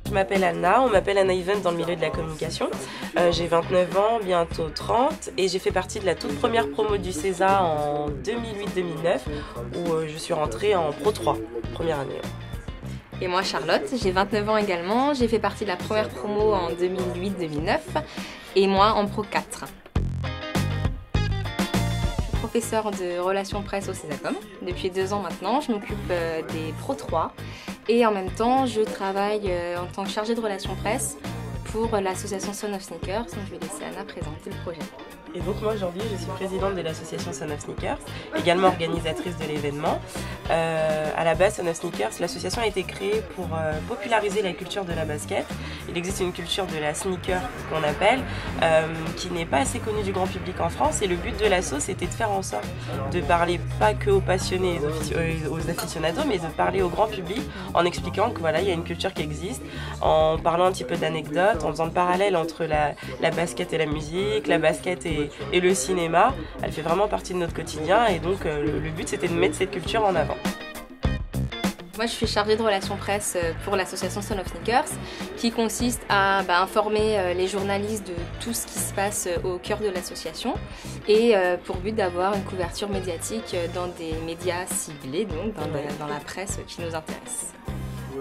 Je m'appelle Anna, on m'appelle Anna Event dans le milieu de la communication. J'ai 29 ans, bientôt 30, et j'ai fait partie de la toute première promo du CESA en 2008-2009 où je suis rentrée en Pro 3, première année. Et moi Charlotte, j'ai 29 ans également, j'ai fait partie de la première promo en 2008-2009 et moi en Pro 4. Professeur de relations presse au CESACOM. Depuis 2 ans maintenant, je m'occupe des Pro 3 et en même temps, je travaille en tant que chargée de relations presse pour l'association Son of Sneakers. Donc je vais laisser Anna présenter le projet. Et donc moi aujourd'hui je suis présidente de l'association Son of Sneakers, également organisatrice de l'événement. À la base Son of Sneakers, l'association a été créée pour populariser la culture de la basket. Il existe une culture de la sneaker qu'on appelle, qui n'est pas assez connue du grand public en France, et le but de l'asso c'était de faire en sorte de parler pas que aux passionnés et aux aficionados, mais de parler au grand public en expliquant que voilà, il y a une culture qui existe, en parlant un petit peu d'anecdotes, en faisant le parallèle entre la basket et la musique, la basket et le cinéma. Elle fait vraiment partie de notre quotidien, et donc le but c'était de mettre cette culture en avant. Moi je suis chargée de relations presse pour l'association Son of Sneakers, qui consiste à informer les journalistes de tout ce qui se passe au cœur de l'association, et pour but d'avoir une couverture médiatique dans des médias ciblés, donc dans la presse qui nous intéresse.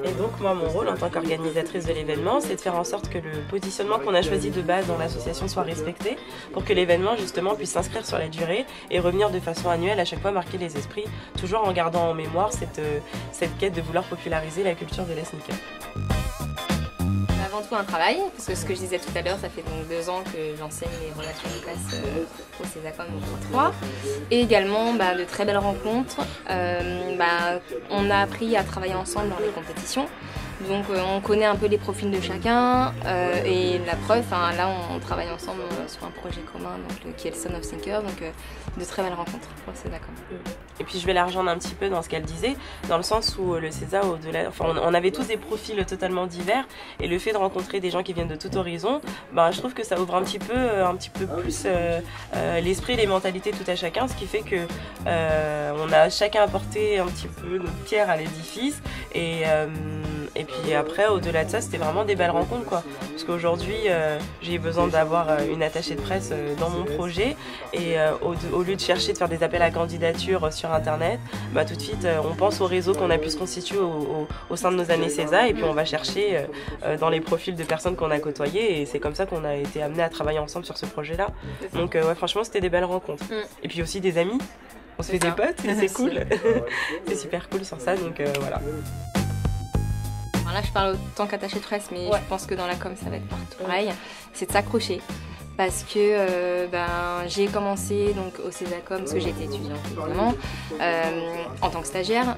Et donc moi mon rôle en tant qu'organisatrice de l'événement, c'est de faire en sorte que le positionnement qu'on a choisi de base dans l'association soit respecté, pour que l'événement justement puisse s'inscrire sur la durée et revenir de façon annuelle, à chaque fois marquer les esprits, toujours en gardant en mémoire cette quête de vouloir populariser la culture de la sneaker. Avant tout un travail, parce que ce que je disais tout à l'heure, ça fait donc 2 ans que j'enseigne les relations de presse au CESACOM au Pro 3, et également de très belles rencontres. On a appris à travailler ensemble dans les compétitions, donc on connaît un peu les profils de chacun, et la preuve, là on travaille ensemble sur un projet commun donc, qui est le Son of Sneakers, donc de très belles rencontres pour le CESACOM. Et puis je vais la rejoindre un petit peu dans ce qu'elle disait, dans le sens où le CESA, on avait tous des profils totalement divers, et le fait de rencontrer des gens qui viennent de tout horizon, je trouve que ça ouvre un petit peu plus l'esprit et les mentalités tout à chacun, ce qui fait que on a chacun apporté un petit peu notre pierre à l'édifice, et puis après, au-delà de ça, c'était vraiment des belles rencontres, quoi. Parce qu'aujourd'hui, j'ai eu besoin d'avoir une attachée de presse dans mon projet, et au lieu de chercher de faire des appels à candidature sur internet, tout de suite on pense au réseau qu'on a pu se constituer au sein de nos années CESA, et puis on va chercher dans les profils de personnes qu'on a côtoyées, et c'est comme ça qu'on a été amenés à travailler ensemble sur ce projet-là. Donc ouais, franchement c'était des belles rencontres. Et puis aussi des amis, on se fait des potes, et c'est cool. C'est super cool sur ça, donc voilà. Là je parle autant qu'attachée de presse, mais je pense que dans la com ça va être partout pareil, c'est de s'accrocher. Parce que j'ai commencé donc, au CESACOM, parce que j'étais étudiante évidemment, en tant que stagiaire.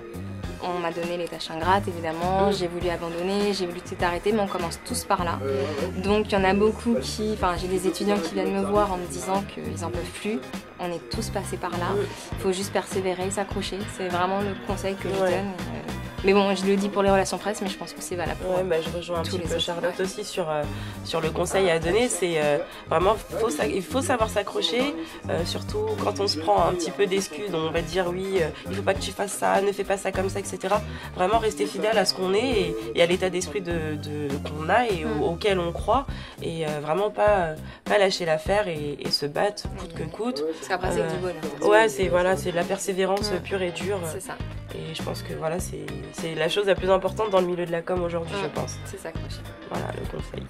On m'a donné les tâches ingrates évidemment, j'ai voulu abandonner, j'ai voulu tout arrêter, mais on commence tous par là. Donc il y en a beaucoup j'ai des étudiants qui viennent me voir en me disant qu'ils n'en peuvent plus. On est tous passés par là, il faut juste persévérer, s'accrocher, c'est vraiment le conseil que je donne. Mais bon, je le dis pour les relations presse, mais je pense que c'est valable pour je rejoins un petit peu Charlotte aussi sur le conseil à donner. C'est vraiment, il faut savoir s'accrocher, surtout quand on se prend un petit peu d'excuses, on va dire oui, il faut pas que tu fasses ça, ne fais pas ça comme ça, etc. Vraiment rester fidèle à ce qu'on est et à l'état d'esprit qu'on a et auquel on croit, et vraiment pas lâcher l'affaire et se battre coûte que coûte. Parce qu'après c'est du bonheur. Ouais, c'est de la persévérance pure et dure. C'est ça. Et je pense que voilà, c'est la chose la plus importante dans le milieu de la com aujourd'hui, je pense. C'est s'accrocher. Voilà le conseil.